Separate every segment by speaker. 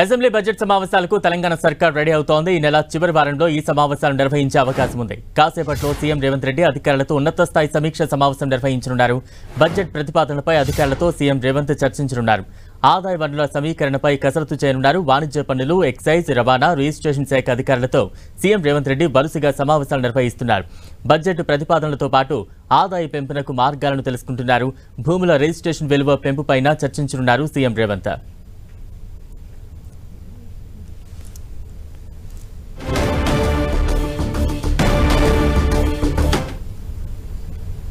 Speaker 1: Assembly budget సమావేశాలకు తెలంగాణ సర్కార్ ready అవుతోంది. ఈ నెల చివరి వారంలో ఈ సమావేశాలు నిర్వహించే అవకాశం ఉంది. కాసేపట్లో సీఎం రేవంత్ రెడ్డి అధికారులతో ఉన్నత స్థాయి సమీక్ష సమావేశం నిర్వహించనున్నారు. బడ్జెట్ ప్రతిపాదనలపై అధికారులతో సీఎం రేవంత్ చర్చించనున్నారు. ఆదాయ వనరుల సమీకరణపై కసరత్తు చేయనున్నారు. వాణిజ్య పన్నులు, ఎక్సైజ్, రవాణా, రిజిస్ట్రేషన్ శాఖ అధికారులతో సీఎం రేవంత్ రెడ్డి వరుసగా సమావేశాలు నిర్వహిస్తున్నారు. బడ్జెట్ ప్రతిపాదనలతో పాటు ఆదాయ పెంపునకు మార్గాలను తెలుసుకుంటున్నారు. భూముల రిజిస్ట్రేషన్ విలువ పెంపుపైన చర్చించనున్నారు సీఎం రేవంత్.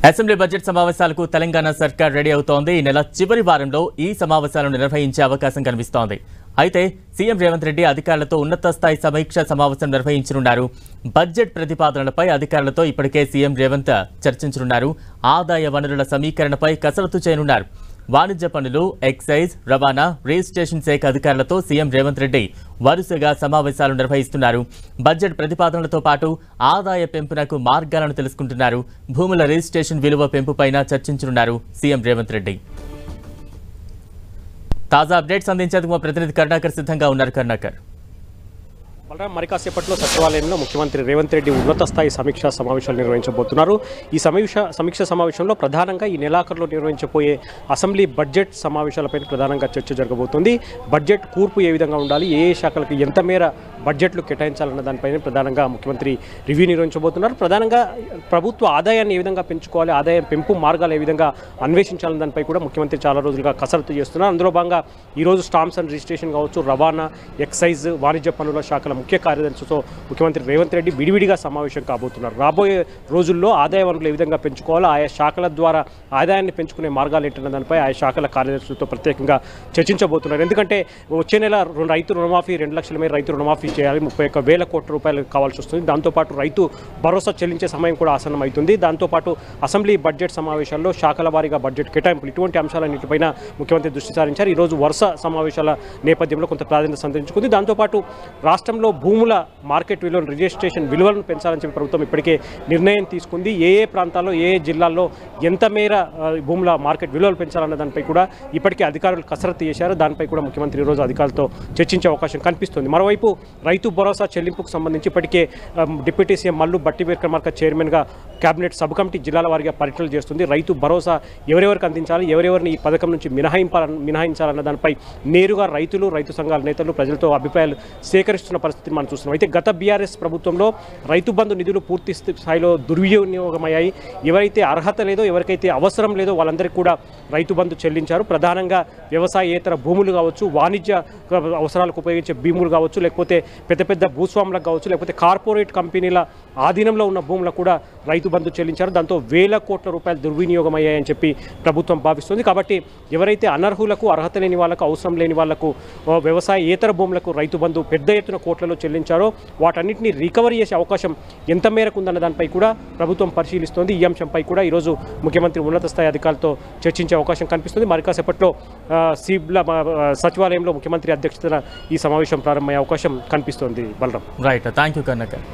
Speaker 1: అసెంబ్లీ బడ్జెట్ సమావేశాలకు తెలంగాణ సర్కార్ రెడీ అవుతోంది. ఈ నెల చివరి వారంలో ఈ సమావేశాలను నిర్వహించే అవకాశం కనిపిస్తోంది. అయితే సీఎం రేవంత్ రెడ్డి అధికారులతో ఉన్నత స్థాయి సమీక్ష సమావేశం నిర్వహించనున్నారు. బడ్జెట్ ప్రతిపాదనలపై అధికారులతో ఇప్పటికే సీఎం రేవంత్ చర్చించనున్నారు. ఆదాయ వనరుల సమీకరణపై కసరత్తు చేయనున్నారు. వాణిజ్య పన్నులు, ఎక్సైజ్, రవాణా, రిజిస్ట్రేషన్ శాఖ అధికారులతో సీఎం రేవంత్ రెడ్డి వరుసగా సమావేశాలు నిర్వహిస్తున్నారు. బడ్జెట్ ప్రతిపాదనలతో పాటు ఆదాయ పెంపునకు మార్గాలను తెలుసుకుంటున్నారు. భూముల రిజిస్ట్రేషన్ విలువ పెంపుపైన చర్చించనున్నారు సీఎం రేవంత్ రెడ్డి. తాజా అప్డేట్స్ అందించేందుకు మా ప్రతినిధి కరుణాకర్ సిద్ధంగా ఉన్నారు. కరుణాకర్,
Speaker 2: మరి కాసేపట్లో సచివాలయంలో ముఖ్యమంత్రి రేవంత్ రెడ్డి ఉన్నత స్థాయి సమీక్షా సమావేశాలు నిర్వహించబోతున్నారు. ఈ సమీక్ష సమావేశంలో ప్రధానంగా ఈ నెలాఖరులో నిర్వహించబోయే అసెంబ్లీ బడ్జెట్ సమావేశాలపై ప్రధానంగా చర్చ జరగబోతుంది. బడ్జెట్ కూర్పు ఏ విధంగా ఉండాలి, ఏ శాఖలకు ఎంత మేర బడ్జెట్లు కేటాయించాలన్న దానిపైన ప్రధానంగా ముఖ్యమంత్రి రివ్యూ నిర్వహించబోతున్నారు. ప్రధానంగా ప్రభుత్వ ఆదాయాన్ని ఏ విధంగా పెంచుకోవాలి, ఆదాయం పెంపు మార్గాలు ఏ విధంగా అన్వేషించాలన్న దానిపై కూడా ముఖ్యమంత్రి చాలా రోజులుగా కసరత్తు చేస్తున్నారు. అందులో భాగంగా ఈరోజు స్టాంప్స్ అండ్ రిజిస్ట్రేషన్ కావచ్చు, రవాణా, ఎక్సైజ్, వాణిజ్య పన్నుల శాఖల ముఖ్య కార్యదర్శితో ముఖ్యమంత్రి రేవంత్ రెడ్డి విడివిడిగా సమావేశం కాబోతున్నారు. రాబోయే రోజుల్లో ఆదాయ వనరులు ఏ విధంగా పెంచుకోవాలో, ఆయా శాఖల ద్వారా ఆదాయాన్ని పెంచుకునే మార్గాలు ఏంటన్న దానిపై ఆయా శాఖల కార్యదర్శులతో ప్రత్యేకంగా చర్చించబోతున్నారు. ఎందుకంటే వచ్చే నెల రైతు రుణమాఫీ 2 లక్షల మేర రైతు రుణమాఫీ చేయాలి. 31,000 కోట్ల రూపాయలు కావాల్సి వస్తుంది. దాంతోపాటు రైతు భరోసా చెల్లించే సమయం కూడా ఆసన్నం అవుతుంది. దాంతోపాటు అసెంబ్లీ బడ్జెట్ సమావేశాల్లో శాఖల వారీగా బడ్జెట్ కేటాయింపులు, ఇటువంటి అంశాలన్నింటిపైన ముఖ్యమంత్రి దృష్టి సారించారు. ఈరోజు వరుస సమావేశాల నేపథ్యంలో కొంత ప్రాధాన్యత సంతరించుకుంది. దాంతోపాటు రాష్ట్రంలో భూముల మార్కెట్ విలువను, రిజిస్ట్రేషన్ విలువలను పెంచాలని చెప్పి ప్రభుత్వం ఇప్పటికే నిర్ణయం తీసుకుంది. ఏ ప్రాంతాల్లో, ఏ జిల్లాల్లో ఎంత మేర భూముల మార్కెట్ విలువలు పెంచాలన్న దానిపై కూడా ఇప్పటికే అధికారులు కసరత్తు చేశారు. దానిపై కూడా ముఖ్యమంత్రి ఈరోజు అధికారులతో చర్చించే అవకాశం కనిపిస్తుంది. మరోవైపు రైతు భరోసా చెల్లింపుకు సంబంధించి ఇప్పటికే డిప్యూటీ సీఎం మల్లు భట్టి విక్రమార్క చైర్మన్గా కేబినెట్ సబ్ కమిటీ జిల్లాల వారీగా పర్యటనలు చేస్తుంది. రైతు భరోసా ఎవరెవరికి అందించాలి, ఎవరెవరిని ఈ పథకం నుంచి మినహాయించాలన్న దానిపై నేరుగా రైతులు, రైతు సంఘాల నేతలు, ప్రజలతో అభిప్రాయాలు సేకరిస్తున్న పరిస్థితి మనం చూస్తున్నాం. అయితే గత బీఆర్ఎస్ ప్రభుత్వంలో రైతు బంధు నిధులు పూర్తి స్థాయిలో దుర్వినియోగమయ్యాయి. ఎవరైతే అర్హత లేదో, ఎవరికైతే అవసరం లేదో వాళ్ళందరికీ కూడా రైతు బంధు చెల్లించారు. ప్రధానంగా వ్యవసాయేతర భూములు కావచ్చు, వాణిజ్య అవసరాలకు ఉపయోగించే భూములు కావచ్చు, లేకపోతే పెద్ద పెద్ద భూస్వాములకు కావచ్చు, లేకపోతే కార్పొరేట్ కంపెనీల ఆధీనంలో ఉన్న భూములకు కూడా రైతు బంధు చెల్లించారు. దాంతో 1,000 కోట్ల రూపాయలు దుర్వినియోగం అయ్యాయని చెప్పి ప్రభుత్వం భావిస్తుంది. కాబట్టి ఎవరైతే అనర్హులకు, అర్హత లేని వాళ్లకు, అవసరం లేని వాళ్లకు, వ్యవసాయేతర భూములకు రైతు బంధు పెద్ద ఎత్తున కోట్లలో చెల్లించారో వాటన్నిటిని రికవరీ చేసే అవకాశం ఎంత మేరకు ఉందన్న దానిపై కూడా ప్రభుత్వం పరిశీలిస్తోంది. ఈ అంశంపై కూడా ఈరోజు ముఖ్యమంత్రి ఉన్నత స్థాయి అధికారులతో చర్చించే అవకాశం కనిపిస్తుంది. మరి కాసేపట్లో సచివాలయంలో ముఖ్యమంత్రి అధ్యక్షతన ఈ సమావేశం ప్రారంభమయ్యే అవకాశం కనిపిస్తోంది. Balaram.
Speaker 1: Right, thank you Karunakar.